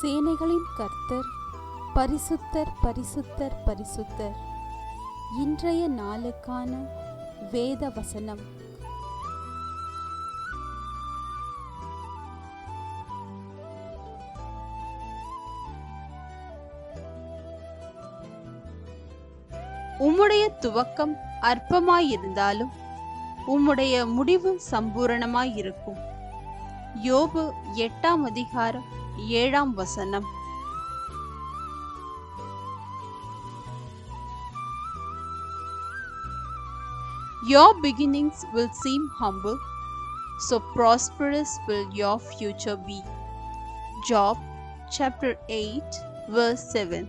சேனைகளின் கர்த்தர் பரிசுத்தர் பரிசுத்தர் பரிசுத்தர். இன்றைய நாளுக்கான வேத வசனம். உம்முடைய துவக்கம் அற்பமாயிருந்தாலும் உம்முடைய முடிவு சம்பூரணமாயிருக்கும். யோபு 8:7. Your beginnings will seem humble, so prosperous will your future be. Job chapter 8 verse 7.